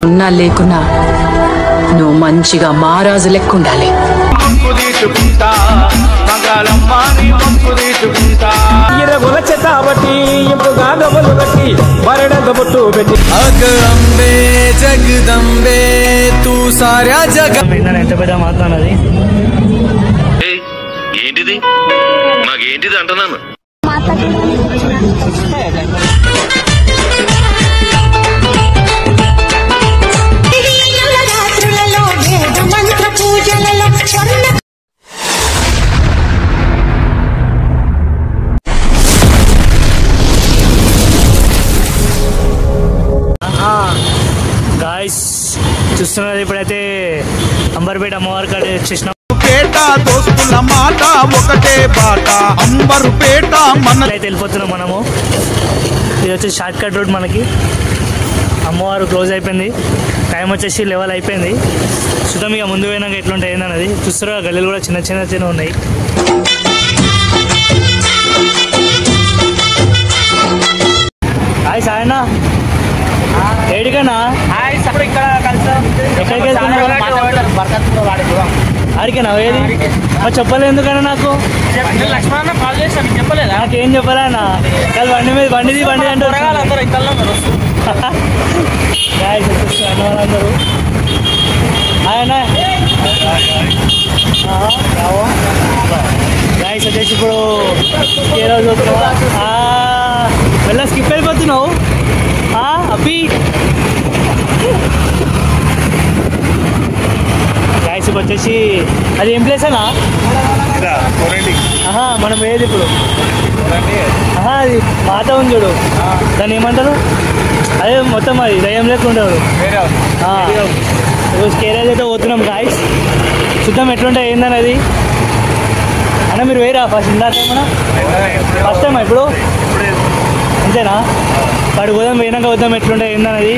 ఉన్నా లేకున్నా నువ్వు మంచిగా మహారాజు లెక్కుండాలి. జగదంబే తూ సారా జగం ఎంత పెద్ద మాట్లాడది ఏంటిది మాకేంటిది అంటున్నాను. గాయ్స్ చూస్తున్నారు ఇప్పుడైతే అంబర్పేట అమ్మవారి కాడ వచ్చేసినాం. దోస్తుల మాట ఒకటే బాట అంబర్పేట మన అయితే వెళ్ళిపోతున్నాం మనము. ఇది వచ్చి షార్ట్ కట్ రోడ్. మనకి అమ్మవారు క్లోజ్ అయిపోయింది. టైం వచ్చేసి లెవెల్ అయిపోయింది. చూద్దాం ఇక ముందు పోయినాక ఎట్లుంటాయి ఏందన్నది. చూస్తారా గల్లీలు కూడా చిన్న చిన్న చిన్న ఉన్నాయి. హాయ్ సాయన్న ఏడికన్నా ఆడికేనా ఏది చెప్పలేదు ఎందుకన్నా నాకు నాకేం చెప్పలేనా కాదు బండి మీద బండిది అంటే అందరూ ఆయన గాయస్ వచ్చేసి ఇప్పుడు ఏ రోజు వెళ్ళా స్కిప్ అయిపోతున్నావు అబ్బి. గాయస్ వచ్చేసి అది ఏం ప్లేస్ అన్నా మనం ఏది ఇప్పుడు అది మాత ఉంది చూడు దాన్ని ఏమంటారు అదే మొత్తం అది దయ్యం లేకుండా కేరళ అయితే పోతున్నాం. గాయస్ చూద్దాం ఎట్లుంటాయి ఏందనేది. అన్న మీరు వేరా ఫస్ట్ ఇందాక ఏమన్నా ఫస్ట్ టైమా ఇప్పుడు అంతేనా? వాడు పోదాం పోయినాక వద్దాం ఎట్లుంటాయి ఏందనేది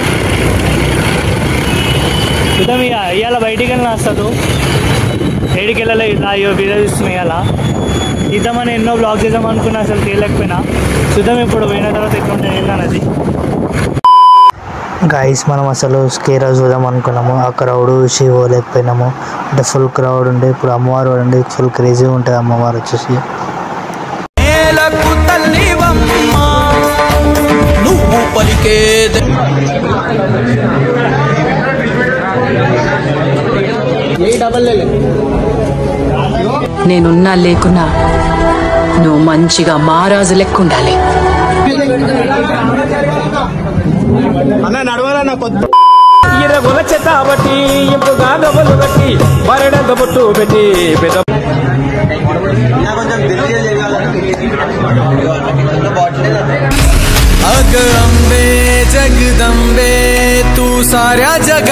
చూద్దాం. ఇక ఇవాళ బయటికి వెళ్ళిన వస్తాడు ఏడికి వెళ్ళలే అయ్యో వీడియో చూస్తున్నాయి. ఇవాళ ఇద్దామని ఎన్నో బ్లాగ్ చేద్దాం అనుకున్నా అసలు తేలేకపోయినా. చూద్దాం ఇప్పుడు పోయిన తర్వాత ఎట్లుంటాయి ఏందనేది. గాయస్ మనం అసలు స్కేరా చూద్దాం అనుకున్నాము. ఆ క్రౌడ్ చూసి పోలేకపోయినాము. అంటే ఫుల్ క్రౌడ్ ఉండే. ఇప్పుడు అమ్మవారు అండి ఫుల్ క్రేజీ ఉంటుంది అమ్మవారు వచ్చేసి. నేనున్నా లేకున్నా నువ్వు మంచిగా మహారాజు లెక్కుండాలి. అన్న నడవాలన్న కొద్ది చెత్త బట్టి ఇంపుగా డబ్బులు కట్టి బరడంత బొట్టు పెట్టి పెద్ద అగంబే జగదంబే తూ సారా జగ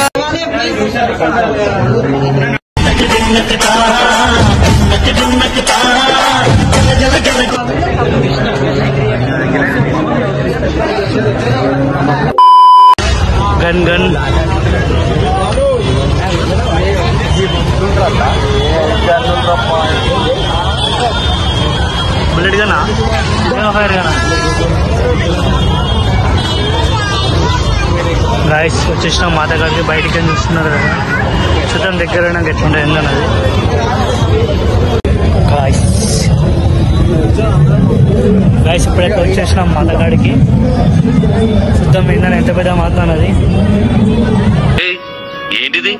గన్ గన్ బుల్లెట్ గనా ఫైర్ గనా. గాయస్ వచ్చేసినాం మాతగారికి. బయటికి అని చూస్తున్నారు కదా. చూద్దాం దగ్గర నాకు ఎట్లుంటుంది ఏందన్నది. గాయస్ ఇప్పుడైతే వచ్చేసినాం మాతగాడికి. చూద్దాం ఏందని ఎంత పెద్ద మాట్లాడది. ఏంటిది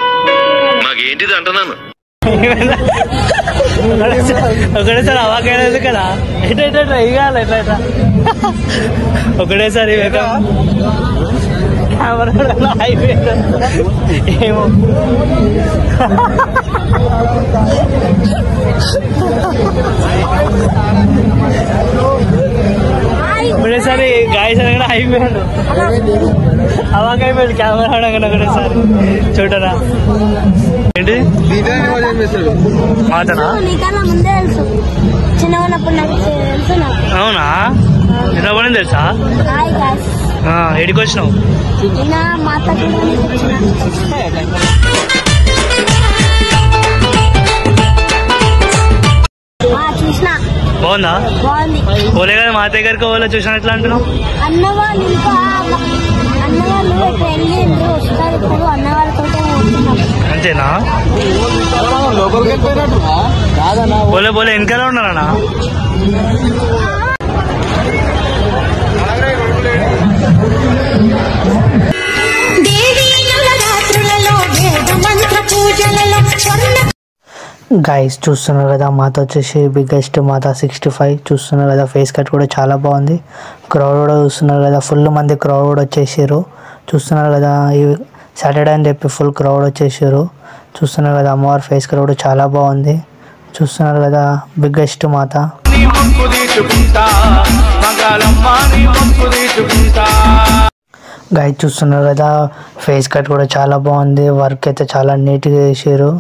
మాకేంటిది అంటున్నాను. ఒకటేసారి అవాకైనది కదా. ఎట్లా ఇవ్వాలి ఎట్లా ఒకటేసారి కెమెరా అయిపోయింది ఏమో. ఒకటేసారి గాయస్ అనగానే అయిపోయాడు. అవాక్ అయిపోయాడు కెమెరా అనగానే ఒకటేసారి. చూడరా ఏంటి మాటనా? అవునా చిన్నప్పుడు తెలుసా? ఏడికి వచ్చినావు? బాగుందా? పోలే కదా మా దగ్గరికి పోలే చూసాను ఎట్లా అంటున్నావు? వాళ్ళు ఇప్పుడు వెళ్ళిండ్రు వస్తారు ఇప్పుడు అన్న వాళ్ళతో అంతేనా? పోలే పోలే వెనకాల ఉన్నారన్నా. గైస్ చూస్తున్నారు కదా, మాత వచ్చేసి బిగ్గెస్ట్ మాత 65 చూస్తున్నారు కదా. ఫేస్ కట్ కూడా చాలా బాగుంది. క్రౌడ్ కూడా చూస్తున్నారు కదా, ఫుల్ మంది క్రౌడ్ కూడా వచ్చేసారు. చూస్తున్నారు కదా, ఈ సాటర్డే అని చెప్పి ఫుల్ క్రౌడ్ వచ్చేసారు. చూస్తున్నారు కదా, అమ్మవారి ఫేస్ కట్ కూడా చాలా బాగుంది. చూస్తున్నారు కదా, బిగ్గెస్ట్ మాత. గైస్ చూస్తున్నారు కదా, ఫేస్ కట్ కూడా చాలా బాగుంది. వర్క్ అయితే చాలా నీట్గా చేసారు.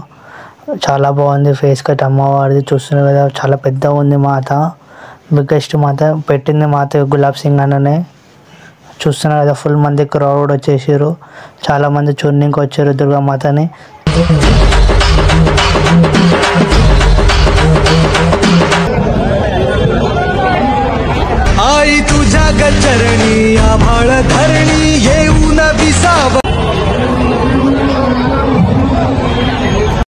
చాలా బాగుంది ఫేస్ కట్ అమ్మవారిది. చూస్తున్నారు కదా, చాలా పెద్దగా ఉంది మాత. బిగ్గెస్ట్ మాత పెట్టింది మాత గులాబ్ సింగ్ అన్ననే. చూస్తున్నారు కదా, ఫుల్ మంది క్రౌడ్ వచ్చేసారు. చాలా మంది చూడడానికి వచ్చారు దుర్గామాతని. आई तुझ्या गचरणी आभाळ धरणी येऊ